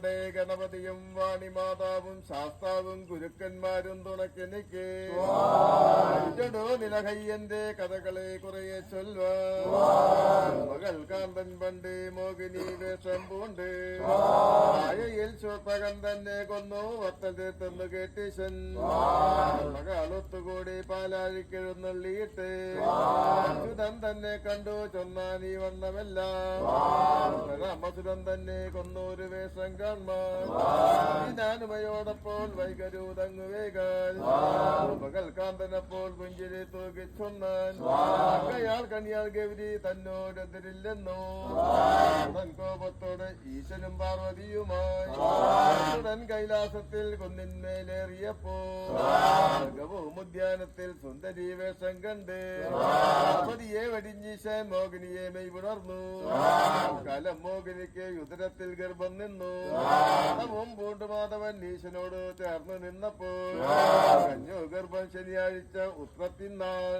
പാണ്ഡേ ഗണപതിയും വാണിമാതാവും ശാസ്താവും ഗുരുക്കന്മാരും തുണക്കെനിക്ക് നിലഹയ്യന്റെ കഥകളെ കുറയെ മകൾ കാന്തൻ പണ്ട് മോഹിനി വേഷം പൂണ്ട് ആയയിൽ ശൂർപ്പകൻ തന്നെ കൊന്നു വത്തൽ തീർത്തെന്ന് കേട്ടീശൻ മകളൊത്തുകൂടി പാലാഴിക്കെഴുന്നള്ളിയിട്ട് അച്യുതൻ തന്നെ കണ്ടു ചൊന്നാനീ വണ്ണമല്ല രാമസുരൻ തന്നെ കൊന്നൊരു വേഷം കാൺമാൻ ഞാനുമയോടപ്പോൾ വൈകരൂതങ്ങു വേഗാൽ മകൾ കാന്തനപ്പോൾ പുഞ്ചിരി തൂക്കി ചൊന്നാൻ അയാൾ കണിയാൾ ഗൗരി തന്നോടെതിരില്ലെന്നോ കോപത്തോടെ ഈശനും പാർവതിയുമായി ഉടൻ കൈലാസത്തിൽ കുന്നിന്മേലേറിയപ്പോൾ ഉദ്യാനത്തിൽ സുന്ദരി വേഷം കണ്ട് പാർവതിയെ വടിഞ്ഞീശൻ മോഹിനിയെ മെയ്പുണർന്നു കലം മോഹിനിക്ക് ഉദരത്തിൽ ഗർഭം നിന്നു പൂണ്ടു മാധവൻ ഈശനോട് ചേർന്നു നിന്നപ്പോൾ കഞ്ഞു ഗർഭം ശനിയാഴ്ച ഉത്രത്തിനാൾ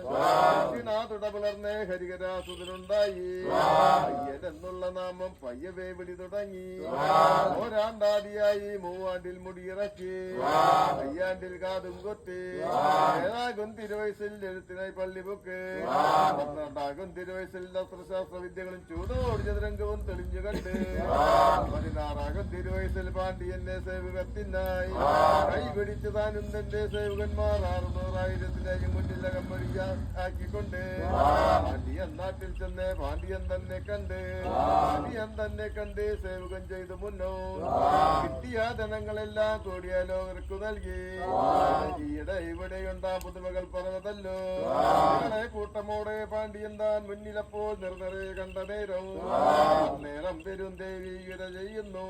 തുടപിളർന്ന് ഹരിഹരാസുതനുണ്ടായി അയ്യനെന്നുള്ള നാമം പയ്യവേ വിളി തുടങ്ങി ഒരാണ്ടാടിയായി മൂവാണ്ടിൽ മുടിയിറക്കി അയ്യാണ്ടിൽ കാതും കൊത്തി ഏഴാകും തിരുവയസിൽ എഴുത്തിനായി പള്ളിബുക്ക് 12 തിരുവയസിൽ അസ്ത്രശാസ്ത്ര വിദ്യകളും ചൂടോട് ചതുരംഗവും തെളിഞ്ഞു കണ്ട് 16 തിരുവയസിൽ പാണ്ഡ്യന്റെ സേവകത്തിനായി കൈപിടിച്ചു താനും തന്റെ സേവകന്മാർ 600,000 മുന്നിലകം ആക്കിക്കൊണ്ട് പാണ്ഡ്യൻ നാട്ടിൽ ചെന്ന് പാണ്ഡ്യൻ തന്നെ കണ്ട് സേവകം ചെയ്തു മുന്നോ കിട്ടിയ ധനങ്ങളെല്ലാം കോടിയാലോകർക്കു നൽകി ഈയിടെ ഇവിടെയുണ്ടാ പുതുമകൾ പറഞ്ഞതല്ലോ കൂട്ടമോടെ പാണ്ഡ്യൻ താൻ മുന്നിലപ്പോൾ നിർന്നറെ കണ്ട നേരം പെരും ദേവി ഇര ചെയ്യുന്നു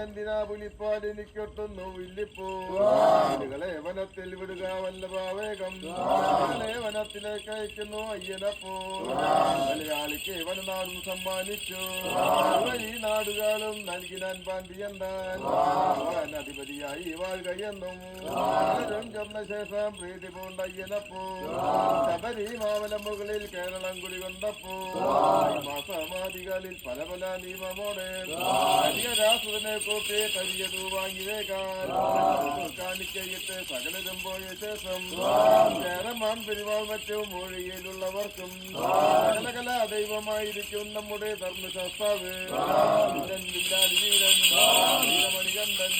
എന്തിനാ പുലിപ്പാൽ എനിക്കൊട്ടുന്നു ഇല്ലിപ്പോളെ വനത്തിൽ വിടുക വല്ലഭാവേഗം വനത്തിലേക്ക് അയക്കുന്നു അയ്യനപ്പോൾ മലയാളിക്ക് വനനാടും സമ്മാനിച്ചു ഈ നാടുകളും നൽകിനാൻ പാണ്ഡ്യൻ താൻ അധിപതിയായി വാഴുകയെന്നും ചെന്ന ശേഷം പ്രീതി പൂണ്ടയ്യനപ്പോ ശബരി മാവലം മുകളിൽ കേരളം കുടികൊണ്ടപ്പോ മാസമാദികളിൽ പല പല നിയമമോടെ ഹരിഹരാസുരനെ കൂട്ടി കരിയതു വാങ്ങിയേക്കാൻ കാണിക്കയിട്ട് സകലരും പോയ ശേഷം ചേരമാൻ പെരുമാൾ മറ്റും മൊഴിയിലുള്ളവർക്കും സകലകലാ ദൈവമായിരിക്കും നമ്മുടെ ധർമ്മശാസ്താവ് വീരൻ വീരമണികണ്ഠൻ